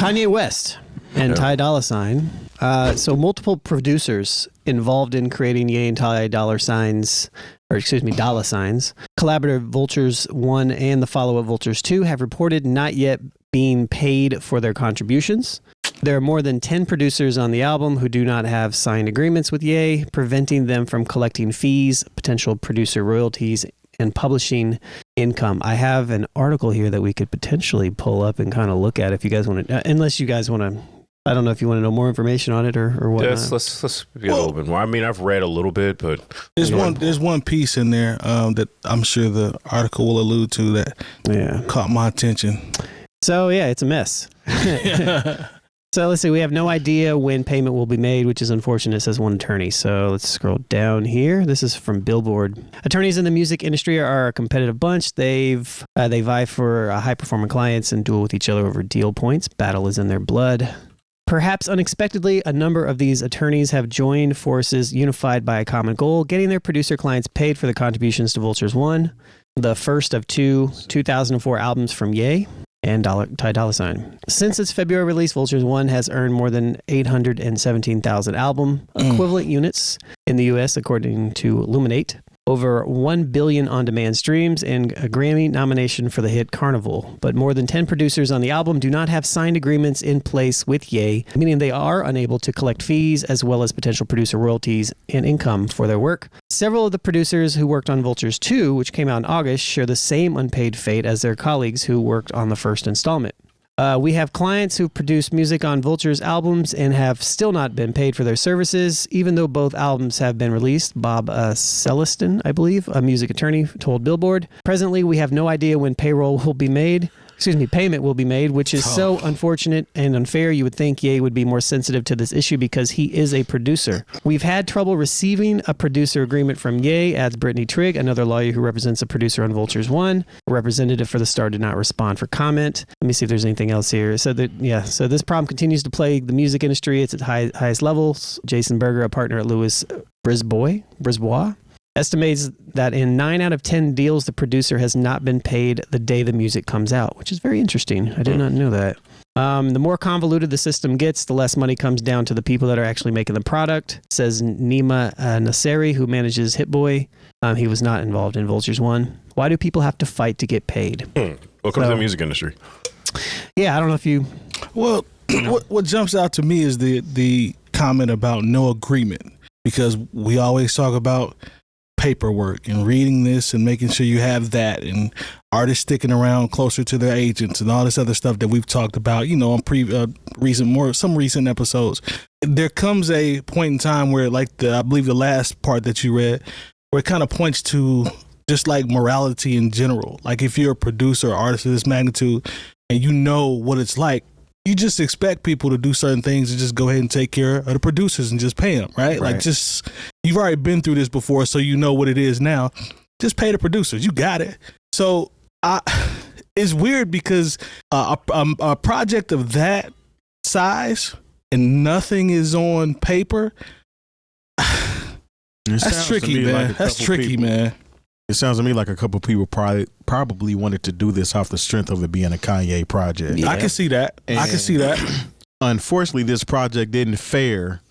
Kanye West and Ty Dolla $ign. So multiple producers involved in creating Ye and Ty Dolla $igns, Dolla $igns. Collaborative Vultures 1 and the follow-up Vultures 2 have reported not yet being paid for their contributions. There are more than 10 producers on the album who do not have signed agreements with Ye, preventing them from collecting fees, potential producer royalties, and publishing income. I have an article here that we could potentially pull up and kind of look at if you guys want to, unless you guys want to. I don't know if you want to know more information on it or what. Yes, let's get a little bit more. I mean, I've read a little bit, but there's one piece in there that I'm sure the article will allude to that caught my attention. So yeah, it's a mess. So let's see, we have no idea when payment will be made, which is unfortunate, says one attorney. So let's scroll down here. This is from Billboard. Attorneys in the music industry are a competitive bunch. They vie for high-performing clients and duel with each other over deal points. Battle is in their blood. Perhaps unexpectedly, a number of these attorneys have joined forces unified by a common goal, getting their producer clients paid for the contributions to Vultures 1, the first of 2004 albums from Ye and Ty Dolla $ign. Since its February release, Vultures 1 has earned more than 817,000 album equivalent units in the U.S., according to Illuminate. Over 1 billion on-demand streams and a Grammy nomination for the hit Carnival. But more than 10 producers on the album do not have signed agreements in place with Ye, meaning they are unable to collect fees as well as potential producer royalties and income for their work. Several of the producers who worked on Vultures 2, which came out in August, share the same unpaid fate as their colleagues who worked on the first installment. We have clients who produce music on Vultures albums and have still not been paid for their services, even though both albums have been released. Bob Celestin, I believe, a music attorney, told Billboard. Presently, we have no idea when payment will be made, which is so unfortunate and unfair. You would think Ye would be more sensitive to this issue because he is a producer. We've had trouble receiving a producer agreement from Ye, adds Brittany Trigg, another lawyer who represents a producer on Vultures 1. A representative for the Star did not respond for comment. Let me see if there's anything else here. So this problem continues to plague the music industry. It's at highest levels. Jason Berger, a partner at Louis Brisbois, estimates that in 9 out of 10 deals, the producer has not been paid the day the music comes out, which is very interesting. I did not know that. The more convoluted the system gets, the less money comes down to the people that are actually making the product, says Nima Nasseri, who manages Hit Boy. He was not involved in Vultures 1. Why do people have to fight to get paid? Welcome to the music industry. Yeah, I don't know if you... Well, what jumps out to me is the comment about no agreement, because we always talk about paperwork and reading this and making sure you have that, and artists sticking around closer to their agents and all this other stuff that we've talked about, on some recent episodes. There comes a point in time where, like I believe the last part that you read, where it kind of points to just like morality in general. Like if you're a producer or artist of this magnitude and you know what it's like, you just expect people to do certain things and just go ahead and take care of the producers and just pay them, right? Like just, you've already been through this before, so you know what it is now. Just pay the producers. You got it. So it's weird because a project of that size and nothing is on paper, that's tricky, man. That's tricky, man. It sounds to me like a couple people probably wanted to do this off the strength of it being a Kanye project. Yeah. I can see that. Unfortunately, this project didn't fare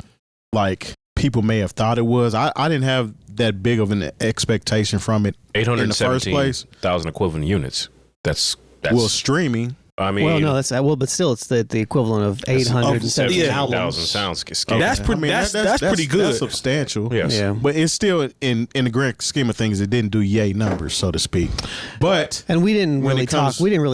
like people may have thought it was. I didn't have that big of an expectation from it in the first place. 817,000 equivalent units. That's well, streaming. I mean, but still, it's the equivalent of 870,000 albums. Sounds that's pretty good. That's substantial. Yes. Yeah. But it's still in the grand scheme of things, it didn't do Ye numbers, so to speak. And we didn't really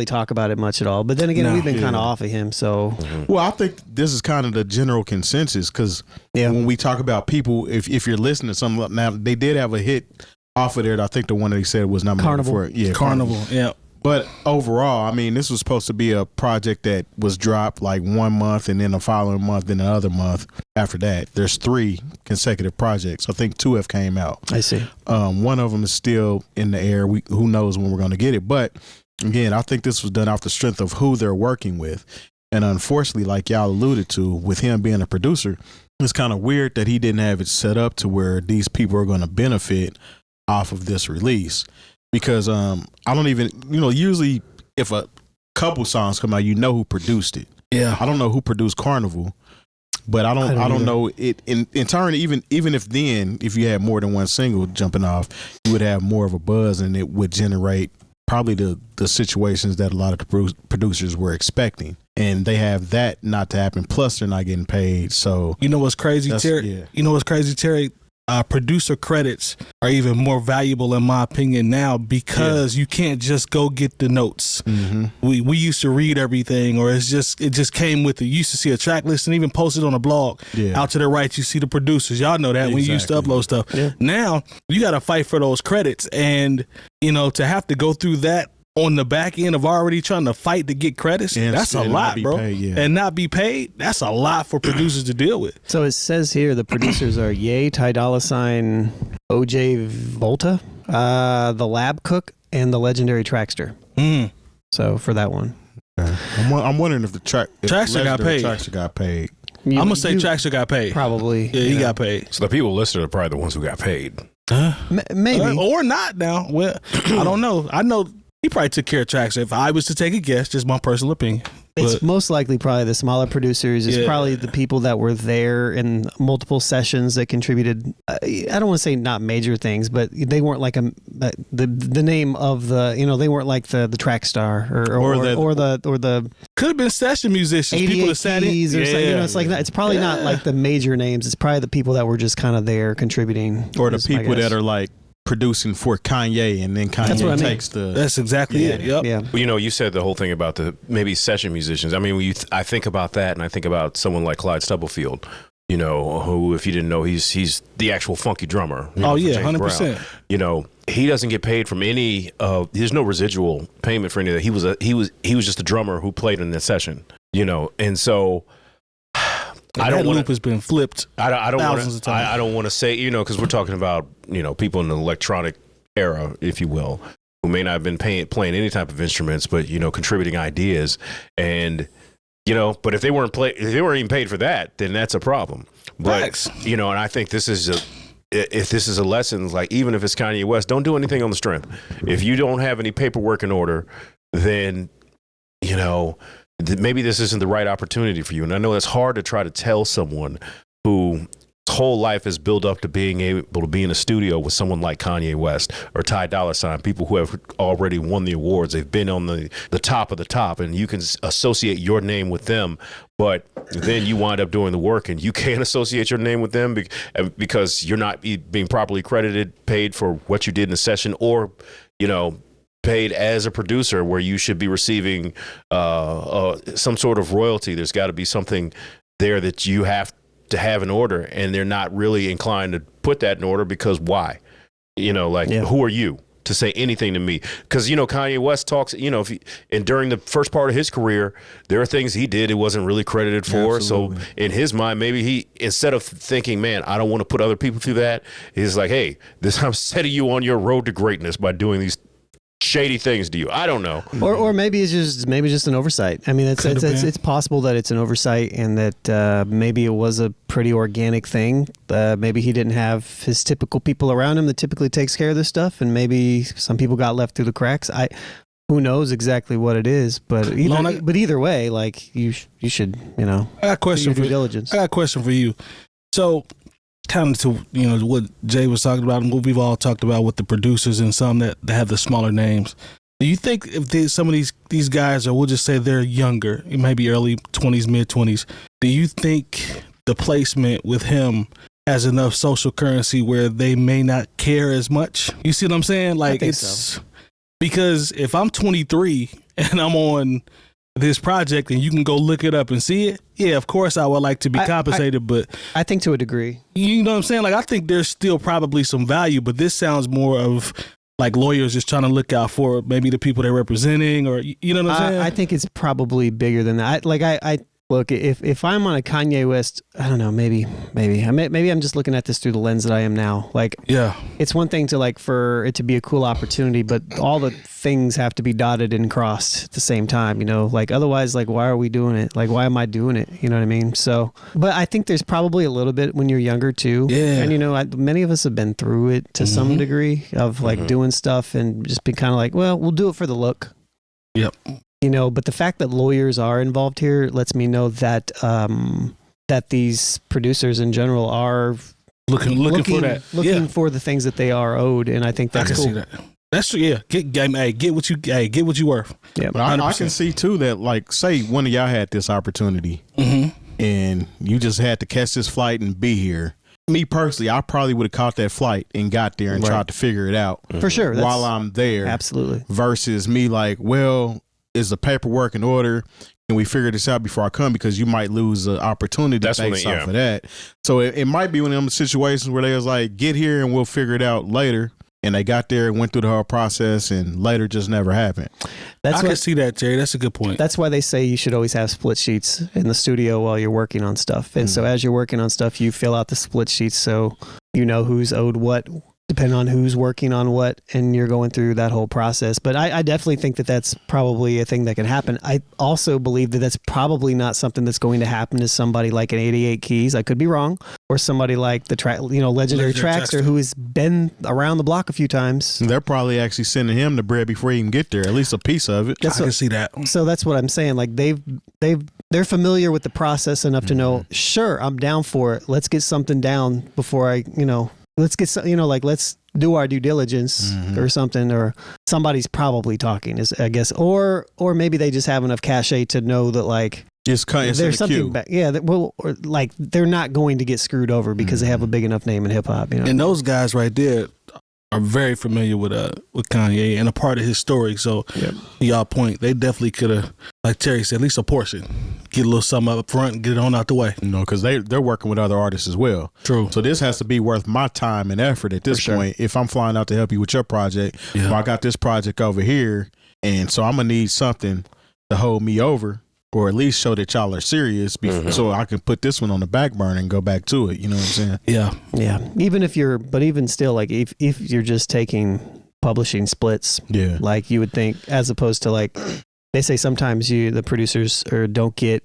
talk about it much at all. But then again, we've been kind of off of him. So, well, I think this is kind of the general consensus because when we talk about people, if you're listening to something now, they did have a hit off of there. I think the one that he said was nominated Carnival. for it. Yeah, Carnival. Yeah. But overall, I mean, this was supposed to be a project that was dropped like 1 month and then the following month, then another month after that. There's 3 consecutive projects. I think 2 have came out. I see. One of them is still in the air. Who knows when we're going to get it. But again, I think this was done off the strength of who they're working with. And unfortunately, like y'all alluded to, with him being a producer, it's kind of weird that he didn't have it set up to where these people are going to benefit off of this release. Because I don't even, usually if a couple songs come out, you know who produced it. Yeah. I don't know who produced Carnival, but I don't know it in turn. Even if you had more than one single jumping off, you would have more of a buzz, and it would generate probably the situations that a lot of the producers were expecting, and they have that not to happen. Plus, they're not getting paid. So you know what's crazy, Terry? Yeah. You know what's crazy, Terry? Producer credits are even more valuable in my opinion now because you can't just go get the notes. We used to read everything, or it just came with it. You used to see a track list and even posted on a blog. Out to the right, you see the producers. Y'all know that when you used to upload stuff. Now you got to fight for those credits, and to have to go through that on the back end of already trying to fight to get credits, that's a lot, bro. And not be paid, that's a lot for producers to deal with. So it says here the producers are Ye, Ty Dolla $ign, OJ Volta, the Lab Cook, and the legendary Trackster. So for that one. I'm wondering if Trackster got paid. Trackster got paid. I'm going to say Trackster got paid. Probably. Yeah, he got paid. So the people listed are probably the ones who got paid. Maybe. Or not now. Well, I don't know. I know he probably took care of Trackster. If I was to take a guess, just my personal opinion. It's most likely probably the smaller producers. It's probably the people that were there in multiple sessions that contributed. I don't want to say not major things, but they weren't like the name of the. They weren't like the track star or the could have been session musicians. People that sat in, or something. It's like that. It's probably not like the major names. It's probably the people that were just kind of there contributing, or the people that are like producing for Kanye, and then Kanye takes the. That's exactly it. Yep. Yeah. Well, you said the whole thing about the maybe session musicians. I mean, I think about that, and I think about someone like Clyde Stubblefield. Who, if you didn't know, he's the actual funky drummer. 100%. He doesn't get paid from any. There's no residual payment for any of that. He was just a drummer who played in the session. And so. That loop has been flipped. I don't want to say, because we're talking about, people in the electronic era, if you will, who may not have been playing any type of instruments, but, contributing ideas. And, but if they weren't even paid for that, then that's a problem. But, and I think if this is a lesson, like, even if it's Kanye West, don't do anything on the strength. If you don't have any paperwork in order, then, maybe this isn't the right opportunity for you. And I know it's hard to try to tell someone whose whole life is built up to being able to be in a studio with someone like Kanye West or Ty Dolla $ign, people who have already won the awards. They've been on the top of the top, and you can associate your name with them. But then you wind up doing the work, and you can't associate your name with them because you're not being properly credited, paid for what you did in the session, or, paid as a producer where you should be receiving some sort of royalty. There's got to be something there that you have to have in order, and they're not really inclined to put that in order because why? Who are you to say anything to me? Because, Kanye West talks, and during the first part of his career, there are things he did it wasn't really credited for. Absolutely. So in his mind, maybe he, instead of thinking, man, I don't want to put other people through that, he's like, hey, I'm setting you on your road to greatness by doing these shady things to you. I don't know. Or maybe it's just an oversight. I mean, it's possible that it's an oversight, and that maybe it was a pretty organic thing. Maybe he didn't have his typical people around him that typically takes care of this stuff, and maybe some people got left through the cracks. Who knows exactly what it is, but either way, like you should, I got a question do your due diligence. I got a question for you. So, kind of to what Jay was talking about and what we've all talked about with the producers and some that have the smaller names. Do you think if some of these guys, or we'll just say they're younger, it might be early 20s, mid 20s, do you think the placement with him has enough social currency where they may not care as much? You see what I'm saying? Like, it's so. Because if I'm 23 and I'm on this project and you can go look it up and see it, yeah, of course I would like to be compensated, but I think to a degree. You know what I'm saying? Like, I think there's still probably some value, but this sounds more of like lawyers just trying to look out for maybe the people they're representing, or you know what I'm saying? I think it's probably bigger than that. I look, if I'm on a Kanye West, I don't know, maybe I'm just looking at this through the lens that I am now. Like, yeah, it's one thing to for it to be a cool opportunity, but all the things have to be dotted and crossed at the same time, otherwise, why are we doing it? Why am I doing it? You know what I mean? So, but I think there's probably a little bit when you're younger too. Yeah. And many of us have been through it to some degree of doing stuff and just be kind of well, we'll do it for the look. Yep. but the fact that lawyers are involved here lets me know that that these producers in general are looking for that, looking for the things that they are owed, and I think that's cool. See that. That's true. Yeah, get what you worth. Yeah, but I can see too that, like, say one of y'all had this opportunity, and you just had to catch this flight and be here. Me personally, I probably would have caught that flight and got there and tried to figure it out for sure while I'm there. Absolutely. Versus me, like, well, is the paperwork in order? Can we figure this out before I come? Because you might lose an opportunity based off of that. So it might be one of them situations where they was like, get here and we'll figure it out later. And they got there and went through the whole process, and later just never happened. I can see that, Jerry. That's a good point. That's why they say you should always have split sheets in the studio while you're working on stuff. And so as you're working on stuff, you fill out the split sheets so you know who's owed what, depending on who's working on what, and you're going through that whole process. But I definitely think that that's probably a thing that can happen. I also believe that that's probably not something that's going to happen to somebody like an 88 Keys. I could be wrong. Or somebody like the legendary Traxster, who has been around the block a few times. They're probably actually sending him the bread before he can get there, at least a piece of it. I can see that. So that's what I'm saying. Like they're familiar with the process enough to know, sure, I'm down for it. Let's get something down before let's get let's do our due diligence or something, or somebody's probably talking, I guess, or maybe they just have enough cachet to know that, like, there's something back. Yeah, or like they're not going to get screwed over because they have a big enough name in hip hop. And those guys right there are very familiar with Kanye and a part of his story. So, y'all point, they definitely could have, like Terry said, at least a portion, get a little something up front and get it on out the way. Because they're working with other artists as well. True. So this has to be worth my time and effort at this point. If I'm flying out to help you with your project, well, I got this project over here, and so I'm gonna need something to hold me over, or at least show that y'all are serious, so I can put this one on the back burner and go back to it. You know what I'm saying? Yeah. Even still, like if you're just taking publishing splits, like you would think, as opposed to, like, they say sometimes the producers don't get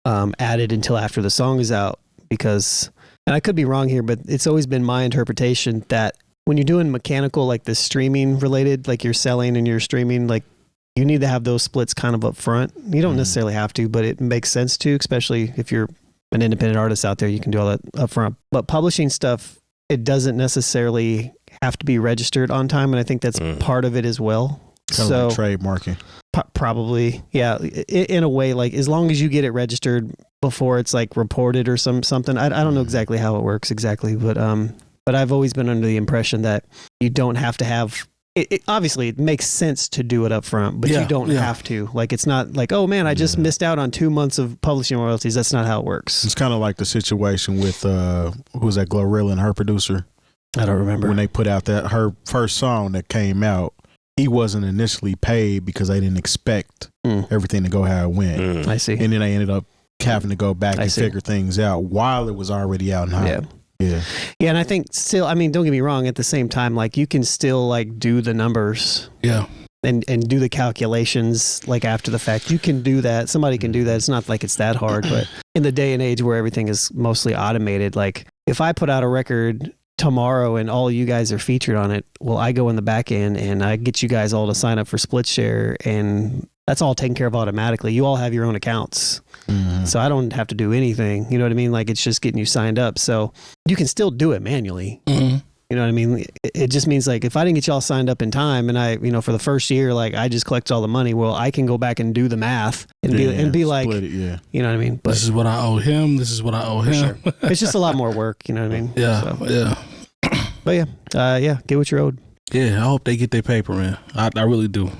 added until after the song is out, because, and I could be wrong here, but it's always been my interpretation that when you're doing mechanical, like the streaming related, like you're selling and you're streaming, like, you need to have those splits kind of up front. You don't necessarily have to, but it makes sense to, especially if you're an independent artist out there, you can do all that up front. But publishing stuff, it doesn't necessarily have to be registered on time, and I think that's part of it as well. Kind of like trademarking. Probably, yeah. In a way, like, as long as you get it registered before it's like reported or something. I don't know exactly how it works exactly, but I've always been under the impression that you don't have to have. Obviously, it makes sense to do it up front, but you don't have to. Like, it's not like, oh man, I just missed out on 2 months of publishing royalties. That's not how it works. It's kind of like the situation with who was that, Glorilla and her producer? I don't remember. When they put out her first song that came out, he wasn't initially paid because they didn't expect everything to go how it went. I see. And then they ended up having to go back and figure things out while it was already out and hot. Yeah, and I think still, I mean, don't get me wrong, at the same time, like, you can still, like, do the numbers. And do the calculations, like, after the fact. You can do that. Somebody can do that. It's not like it's that hard, but in the day and age where everything is mostly automated, like, if I put out a record tomorrow and all you guys are featured on it, well, I go in the back end and I get you guys all to sign up for Split Share, and that's all taken care of automatically. You all have your own accounts. So I don't have to do anything. You know what I mean? Like, it's just getting you signed up. So you can still do it manually. You know what I mean? It just means, like, if I didn't get y'all signed up in time and I, for the first year, like, I just collect all the money, well, I can go back and do the math and be like, you know what I mean? But this is what I owe him. This is what I owe him. Sure. It's just a lot more work. You know what I mean? Yeah. But get what you're owed. Yeah. I hope they get their paper, man. I really do.